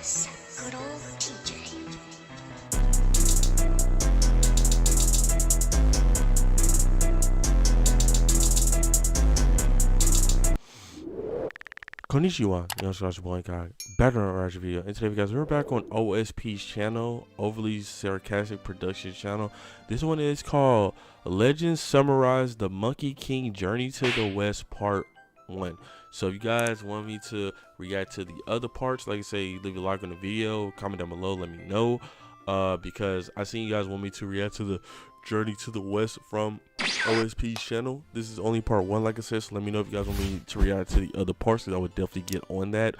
Yes, good old TJ. Konnichiwa, your boy INCOG, better on our video. And today, guys, we're back on OSP's channel, Overly Sarcastic Productions channel. This one is called Legends Summarize the Monkey King Journey to the West Part 1. So if you guys want me to react to the other parts, like I say, leave a like on the video, comment down below, let me know. Because I seen you guys want me to react to the Journey to the West from OSP's channel. This is only part 1, like I said, so let me know if you guys want me to react to the other parts, because I would definitely get on that.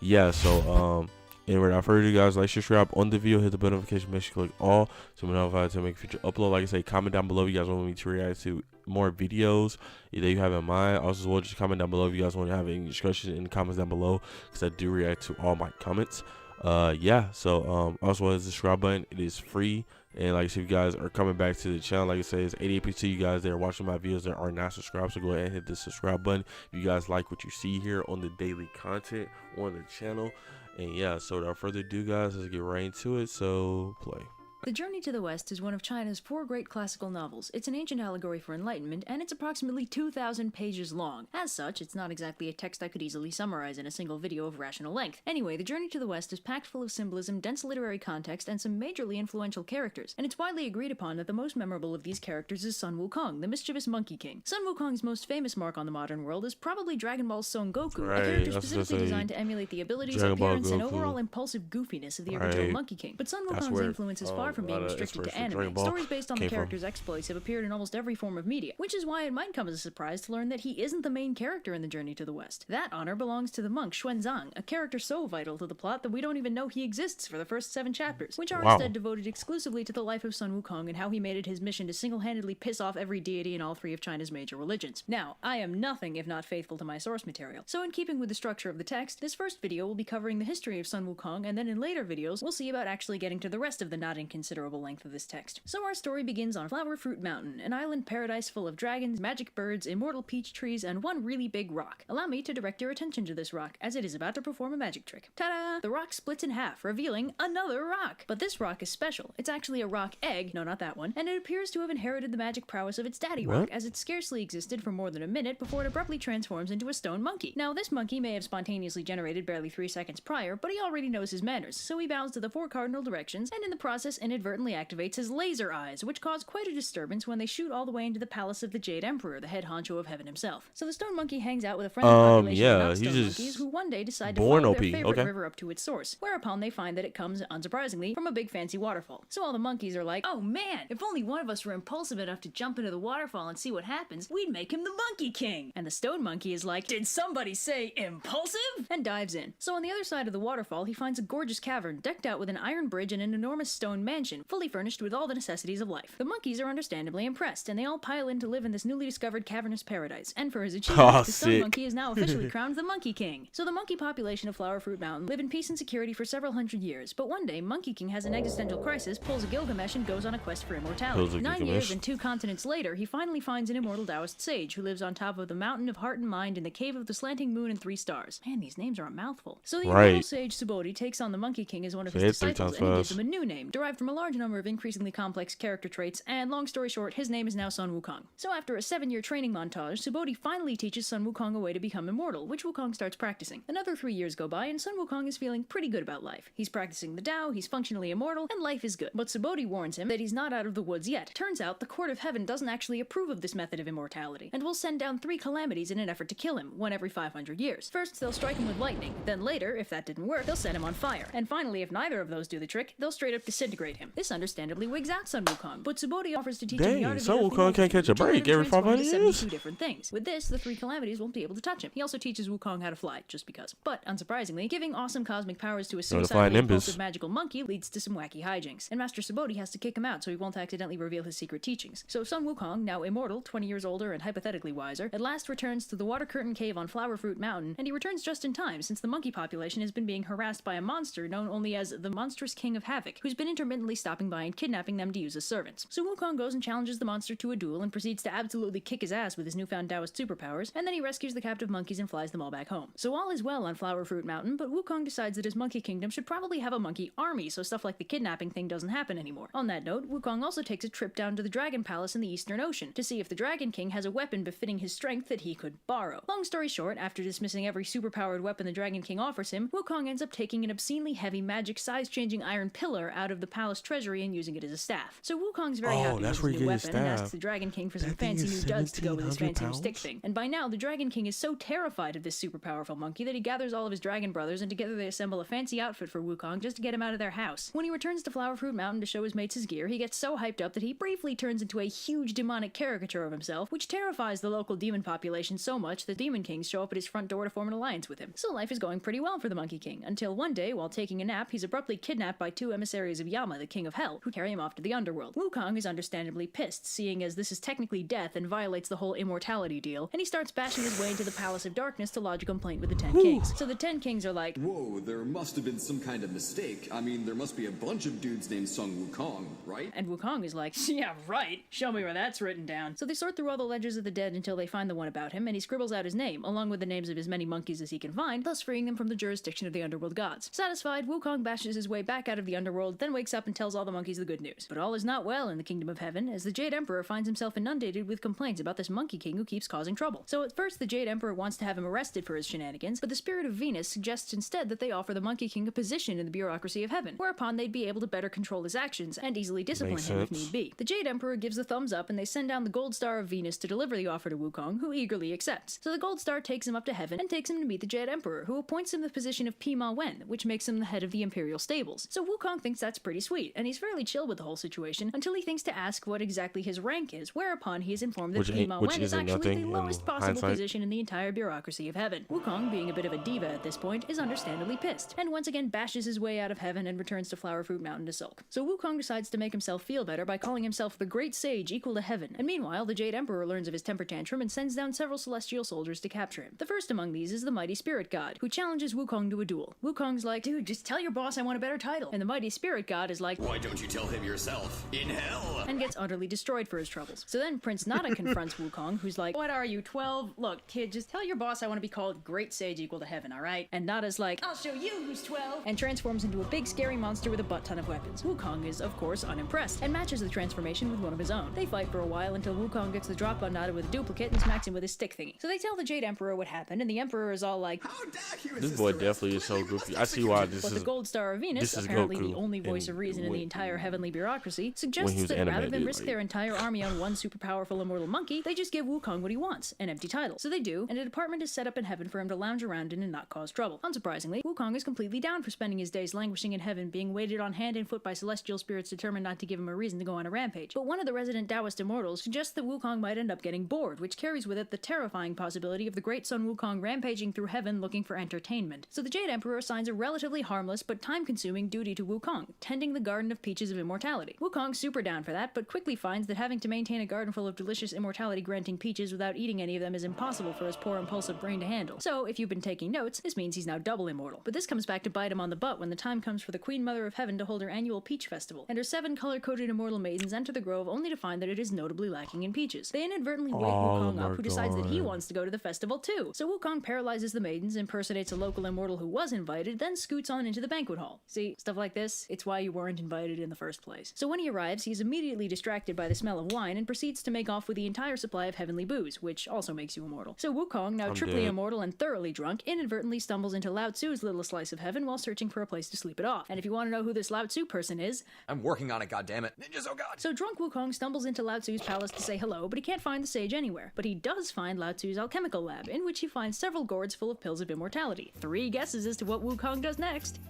Yeah, so and without further ado, guys, like, subscribe on the video, hit the bell notification, make sure you click all so we're notified to make a future upload. Like I say, comment down below if you guys want me to react to more videos that you have in mind. Also, as well, just comment down below if you guys want to have any discussion in the comments down below, because I do react to all my comments. Yeah, so also the subscribe button, it is free. And like I said, if you guys are coming back to the channel, like I said, it's 88% of you guys that are watching my videos that are not subscribed, so go ahead and hit the subscribe button if you guys like what you see here on the daily content on the channel. And yeah, so without further ado, guys, let's get right into it. So play. The Journey to the West is one of China's 4 great classical novels. It's an ancient allegory for enlightenment, and it's approximately 2,000 pages long. As such, it's not exactly a text I could easily summarize in a single video of rational length. Anyway, The Journey to the West is packed full of symbolism, dense literary context, and some majorly influential characters, and it's widely agreed upon that the most memorable of these characters is Sun Wukong, the mischievous Monkey King. Sun Wukong's most famous mark on the modern world is probably Dragon Ball's Son Goku, a character specifically designed to emulate the abilities, appearance, and overall impulsive goofiness of the original Monkey King. But Sun Wukong's influence is far from being restricted to anime. Stories based on the character's exploits have appeared in almost every form of media, which is why it might come as a surprise to learn that he isn't the main character in The Journey to the West. That honor belongs to the monk Xuanzang, a character so vital to the plot that we don't even know he exists for the first 7 chapters, which are instead devoted exclusively to the life of Sun Wukong and how he made it his mission to single-handedly piss off every deity in all 3 of China's major religions. Now, I am nothing if not faithful to my source material, so in keeping with the structure of the text, this first video will be covering the history of Sun Wukong, and then in later videos, we'll see about actually getting to the rest of the not inconsiderable length of this text. So our story begins on Flower Fruit Mountain, an island paradise full of dragons, magic birds, immortal peach trees, and one really big rock. Allow me to direct your attention to this rock, as it is about to perform a magic trick. Ta-da! The rock splits in half, revealing another rock! But this rock is special. It's actually a rock egg, no, not that one, and it appears to have inherited the magic prowess of its daddy rock, as it scarcely existed for more than a minute before it abruptly transforms into a stone monkey. Now, this monkey may have spontaneously generated barely 3 seconds prior, but he already knows his manners, so he bows to the 4 cardinal directions, and in the process inadvertently activates his laser eyes, which cause quite a disturbance when they shoot all the way into the palace of the Jade Emperor, the head honcho of heaven himself. So the stone monkey hangs out with a friendly population of non-stone monkeys who one day decide to follow their favorite river up to its source, whereupon they find that it comes, unsurprisingly, from a big fancy waterfall. So all the monkeys are like, oh man, if only one of us were impulsive enough to jump into the waterfall and see what happens, we'd make him the Monkey King! And the stone monkey is like, did somebody say impulsive? And dives in. So on the other side of the waterfall, he finds a gorgeous cavern, decked out with an iron bridge and an enormous stone mansion, fully furnished with all the necessities of life. The monkeys are understandably impressed, and they all pile in to live in this newly discovered cavernous paradise. And for his achievement, the stone monkey is now officially crowned the Monkey King. So the monkey population of Flower Fruit Mountain live in peace and security for several hundred years, but one day, Monkey King has an existential crisis, pulls a Gilgamesh, and goes on a quest for immortality. 9 years and 2 continents later, he finally finds an immortal Taoist sage who lives on top of the Mountain of Heart and Mind in the Cave of the Slanting Moon and 3 Stars. Man, these names are a mouthful. So the immortal sage Subodhi takes on the Monkey King as one of his disciples, and he gives him a new name, derived from a large number of increasingly complex character traits, and long story short, his name is now Sun Wukong. So after a 7-year training montage, Subodhi finally teaches Sun Wukong a way to become immortal, which Wukong starts practicing. Another 3 years go by, and Sun Wukong is feeling pretty good about life. He's practicing the Tao, he's functionally immortal, and life is good. But Subodhi warns him that he's not out of the woods yet. Turns out, the Court of Heaven doesn't actually approve of this method of immortality, and will send down 3 calamities in an effort to kill him, one every 500 years. First, they'll strike him with lightning. Then later, if that didn't work, they'll set him on fire. And finally, if neither of those do the trick, they'll straight up disintegrate him. This understandably wigs out Sun Wukong, but Subodhi offers to teach him the art of Sun Wukong can't catch a break every 500 years. 72 different things. With this, the 3 calamities won't be able to touch him. He also teaches Wukong how to fly, just because. But, unsurprisingly, giving awesome cosmic powers to a suicidally impulsive magical monkey leads to some wacky hijinks, and Master Subodhi has to kick him out so he won't accidentally reveal his secret teachings. So Sun Wukong, now immortal, 20 years older and hypothetically wiser, at last returns to the Water Curtain Cave on Flower Fruit Mountain, and he returns just in time since the monkey population has been being harassed by a monster known only as the Monstrous King of Havoc, who's been intermittently inadvertently stopping by and kidnapping them to use as servants. So Wukong goes and challenges the monster to a duel and proceeds to absolutely kick his ass with his newfound Taoist superpowers, and then he rescues the captive monkeys and flies them all back home. So all is well on Flower Fruit Mountain, but Wukong decides that his monkey kingdom should probably have a monkey army so stuff like the kidnapping thing doesn't happen anymore. On that note, Wukong also takes a trip down to the Dragon Palace in the Eastern Ocean to see if the Dragon King has a weapon befitting his strength that he could borrow. Long story short, after dismissing every superpowered weapon the Dragon King offers him, Wukong ends up taking an obscenely heavy magic size-changing iron pillar out of the palace treasury and using it as a staff. So Wukong's very happy with his new weapon and asks the Dragon King for some fancy new duds to go with his fancy new stick thing. And by now, the Dragon King is so terrified of this super powerful monkey that he gathers all of his dragon brothers and together they assemble a fancy outfit for Wukong just to get him out of their house. When he returns to Flower Fruit Mountain to show his mates his gear, he gets so hyped up that he briefly turns into a huge demonic caricature of himself, which terrifies the local demon population so much that demon kings show up at his front door to form an alliance with him. So life is going pretty well for the Monkey King, until one day, while taking a nap, he's abruptly kidnapped by two emissaries of Yama, the king of hell, who carry him off to the underworld. Wukong is understandably pissed, seeing as this is technically death and violates the whole immortality deal, and he starts bashing his way into the Palace of Darkness to lodge a complaint with the 10 Kings. So the 10 Kings are like, whoa, there must have been some kind of mistake. I mean, there must be a bunch of dudes named Sung Wukong, right? And Wukong is like, yeah, right. Show me where that's written down. So they sort through all the ledgers of the dead until they find the one about him, and he scribbles out his name, along with the names of as many monkeys as he can find, thus freeing them from the jurisdiction of the underworld gods. Satisfied, Wukong bashes his way back out of the underworld, then wakes up and tells all the monkeys the good news. But all is not well in the Kingdom of Heaven, as the Jade Emperor finds himself inundated with complaints about this Monkey King who keeps causing trouble. So at first, the Jade Emperor wants to have him arrested for his shenanigans, but the Spirit of Venus suggests instead that they offer the Monkey King a position in the bureaucracy of heaven, whereupon they'd be able to better control his actions and easily discipline him if need be. The Jade Emperor gives the thumbs up, and they send down the Gold Star of Venus to deliver the offer to Wukong, who eagerly accepts. So the Gold Star takes him up to heaven and takes him to meet the Jade Emperor, who appoints him the position of Pima Wen, which makes him the head of the Imperial Stables. So Wukong thinks that's pretty sweet, and he's fairly chill with the whole situation until he thinks to ask what exactly his rank is, whereupon he is informed that Pima Wen is actually the lowest possible position in the entire bureaucracy of heaven. Wukong, being a bit of a diva at this point, is understandably pissed, and once again bashes his way out of heaven and returns to Flower Fruit Mountain to sulk. So Wukong decides to make himself feel better by calling himself the Great Sage equal to heaven, and meanwhile the Jade Emperor learns of his temper tantrum and sends down several celestial soldiers to capture him. The first among these is the Mighty Spirit God, who challenges Wukong to a duel. Wukong's like, dude, just tell your boss I want a better title. And the Mighty Spirit God is like, why don't you tell him yourself? In hell! And gets utterly destroyed for his troubles. So then Prince Nada confronts Wukong, who's like, what are you, 12? Look, kid, just tell your boss I want to be called Great Sage equal to heaven, alright? And Nada's like, I'll show you who's 12! And transforms into a big scary monster with a butt ton of weapons. Wukong is, of course, unimpressed, and matches the transformation with one of his own. They fight for a while until Wukong gets the drop on Nada with a duplicate and smacks him with his stick thingy. So they tell the Jade Emperor what happened, and the Emperor is all like, how dare you this boy definitely is so goofy. I see why this but is. the Gold Star of Venus, apparently the only voice of reason in the entire heavenly bureaucracy, suggests that rather than risk their entire army on one super powerful immortal monkey, they just give Wukong what he wants, an empty title. So they do, and a department is set up in heaven for him to lounge around in and not cause trouble. Unsurprisingly, Wukong is completely down for spending his days languishing in heaven, being weighted on hand and foot by celestial spirits determined not to give him a reason to go on a rampage. But one of the resident Taoist immortals suggests that Wukong might end up getting bored, which carries with it the terrifying possibility of the great Sun Wukong rampaging through heaven looking for entertainment. So the Jade Emperor assigns a relatively harmless but time-consuming duty to Wukong, tending the Garden of Peaches of Immortality. Wukong's super down for that, but quickly finds that having to maintain a garden full of delicious immortality-granting peaches without eating any of them is impossible for his poor impulsive brain to handle. So, if you've been taking notes, this means he's now double immortal. But this comes back to bite him on the butt when the time comes for the Queen Mother of Heaven to hold her annual Peach Festival, and her 7 color-coded immortal maidens enter the grove only to find that it is notably lacking in peaches. They inadvertently wake Wukong up, who decides that he wants to go to the festival too. So Wukong paralyzes the maidens, impersonates a local immortal who was invited, then scoots on into the banquet hall. See, stuff like this, it's why you weren't invited in the first place. So when he arrives, he's immediately distracted by the smell of wine and proceeds to make off with the entire supply of heavenly booze, which also makes you immortal. So Wukong, now triply immortal and thoroughly drunk, inadvertently stumbles into Lao Tzu's little slice of heaven while searching for a place to sleep it off. And if you want to know who this Lao Tzu person is, I'm working on it, goddammit. Ninjas, oh god! So drunk Wukong stumbles into Lao Tzu's palace to say hello, but he can't find the sage anywhere. But he does find Lao Tzu's alchemical lab, in which he finds several gourds full of pills of immortality. 3 guesses as to what Wukong does next.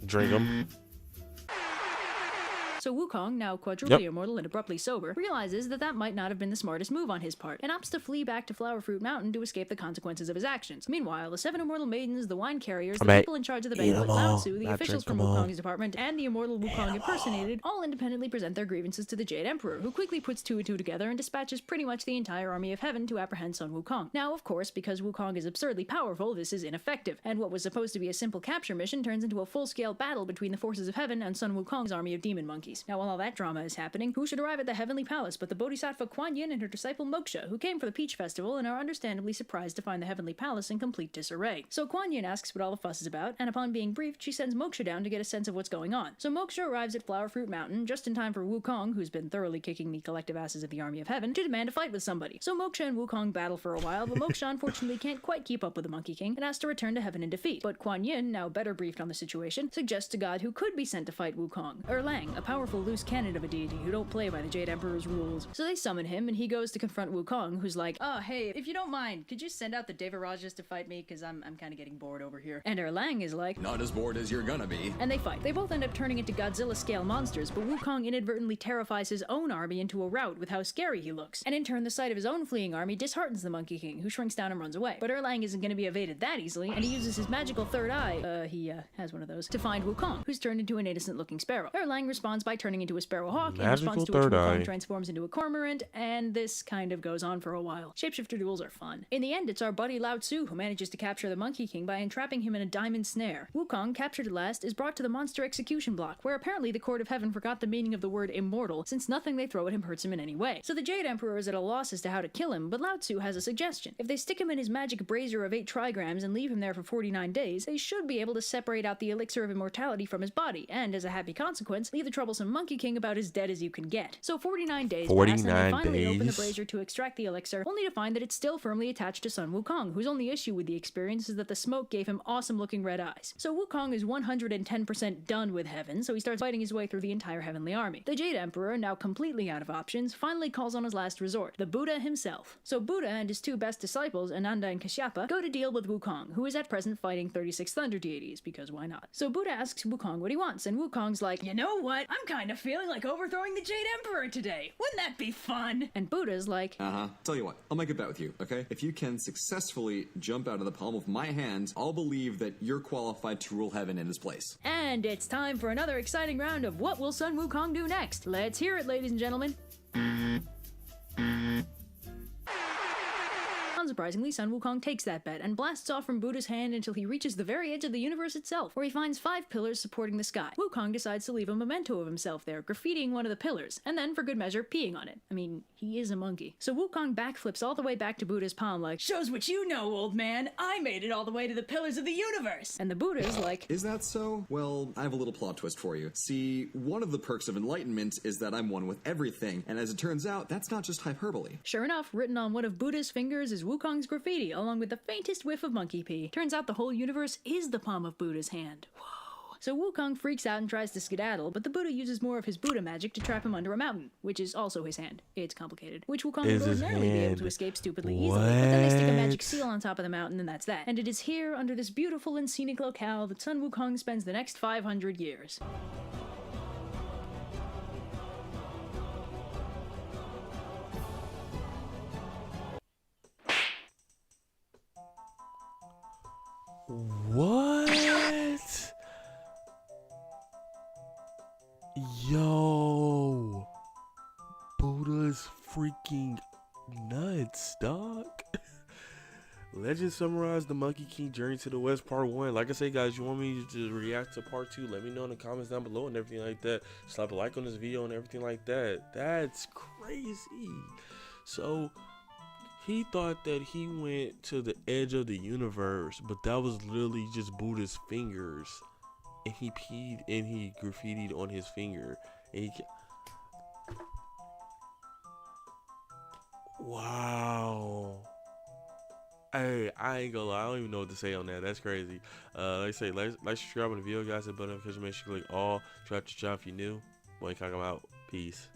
Drink them. So Wukong, now quadruply immortal and abruptly sober, realizes that might not have been the smartest move on his part, and opts to flee back to Flower Fruit Mountain to escape the consequences of his actions. Meanwhile, the 7 immortal maidens, the wine carriers, the people in charge of the banquet, Lao Tzu, the officials from Wukong's department, and the immortal Wukong impersonated, all independently present their grievances to the Jade Emperor, who quickly puts 2 and 2 together and dispatches pretty much the entire army of heaven to apprehend Sun Wukong. Now, of course, because Wukong is absurdly powerful, this is ineffective, and what was supposed to be a simple capture mission turns into a full-scale battle between the forces of heaven and Sun Wukong's army of demon monkeys. Now, while all that drama is happening, who should arrive at the heavenly palace but the Bodhisattva Kuan Yin and her disciple Moksha, who came for the Peach Festival and are understandably surprised to find the heavenly palace in complete disarray. So Kuan Yin asks what all the fuss is about, and upon being briefed, she sends Moksha down to get a sense of what's going on. So Moksha arrives at Flower Fruit Mountain just in time for Wukong, who's been thoroughly kicking the collective asses of the army of heaven, to demand a fight with somebody. So Moksha and Wukong battle for a while, but Moksha unfortunately can't quite keep up with the Monkey King and has to return to heaven in defeat. But Kuan Yin, now better briefed on the situation, suggests a god who could be sent to fight Wukong, Erlang, a powerful loose cannon of a deity who don't play by the Jade Emperor's rules. So they summon him, and he goes to confront Wukong, who's like, "Oh, hey, if you don't mind, could you send out the Devarajas to fight me? Because I'm kind of getting bored over here." And Erlang is like, Not as bored as you're gonna be. and they fight. They both end up turning into Godzilla-scale monsters, but Wukong inadvertently terrifies his own army into a rout with how scary he looks. And in turn, the sight of his own fleeing army disheartens the Monkey King, who shrinks down and runs away. But Erlang isn't going to be evaded that easily, and he uses his magical third eye, he has one of those, to find Wukong, who's turned into an innocent-looking sparrow. Erlang responds by turning into a sparrow hawk, in response to which Wukong transforms into a cormorant, and this kind of goes on for a while. Shapeshifter duels are fun. In the end, it's our buddy Lao Tzu who manages to capture the Monkey King by entrapping him in a diamond snare. Wukong, captured at last, is brought to the monster execution block, where apparently the Court of Heaven forgot the meaning of the word immortal, since nothing they throw at him hurts him in any way. So the Jade Emperor is at a loss as to how to kill him, but Lao Tzu has a suggestion. If they stick him in his magic brazier of 8 trigrams and leave him there for 49 days, they should be able to separate out the elixir of immortality from his body, and as a happy consequence, leave the troublesome Monkey King about as dead as you can get. So 49 days pass, and they finally open the brazier to extract the elixir, only to find that it's still firmly attached to Sun Wukong, whose only issue with the experience is that the smoke gave him awesome-looking red eyes. So Wukong is 110% done with heaven, so he starts fighting his way through the entire heavenly army. The Jade Emperor, now completely out of options, finally calls on his last resort, the Buddha himself. So Buddha and his 2 best disciples, Ananda and Kashyapa, go to deal with Wukong, who is at present fighting 36 thunder deities, because why not? So Buddha asks Wukong what he wants, and Wukong's like, "You know what? I'm kind of feeling like overthrowing the Jade Emperor today. Wouldn't that be fun?" And Buddha's like, Tell you what, I'll make a bet with you, okay? If you can successfully jump out of the palm of my hand, I'll believe that you're qualified to rule heaven in his place. and it's time for another exciting round of What Will Sun Wukong Do Next? Let's hear it, ladies and gentlemen. Unsurprisingly, Sun Wukong takes that bet and blasts off from Buddha's hand until he reaches the very edge of the universe itself, where he finds 5 pillars supporting the sky. Wukong decides to leave a memento of himself there, graffitiing one of the pillars, and then, for good measure, peeing on it. I mean, he is a monkey. So Wukong backflips all the way back to Buddha's palm like, "Shows what you know, old man! I made it all the way to the pillars of the universe!" And the Buddha's like, Is that so? Well, I have a little plot twist for you. See, one of the perks of enlightenment is that I'm one with everything, and as it turns out, that's not just hyperbole. Sure enough, written on one of Buddha's fingers is Wukong's graffiti, along with the faintest whiff of monkey pee. Turns out the whole universe is the palm of Buddha's hand. Whoa. So Wukong freaks out and tries to skedaddle, but the Buddha uses more of his Buddha magic to trap him under a mountain, which is also his hand. It's complicated. Which Wukong would ordinarily be able to escape stupidly easily, but then they stick a magic seal on top of the mountain, and that's that. And it is here, under this beautiful and scenic locale, that Sun Wukong spends the next 500 years. What? Yo, Buddha's freaking nuts, dog. Legend summarized the Monkey King Journey to the West Part 1. Like I say, guys, you want me to react to Part 2? Let me know in the comments down below and everything like that. Slap a like on this video and everything like that. That's crazy. So he thought that he went to the edge of the universe, but that was literally just Buddha's fingers. And he peed and he graffitied on his finger. And wow. Hey, I ain't gonna lie, I don't even know what to say on that. That's crazy. Like I say, like, subscribe on the video, guys. Hit the button notification. Make sure you click all. Try to if you're new. Boy, I'm out. Peace.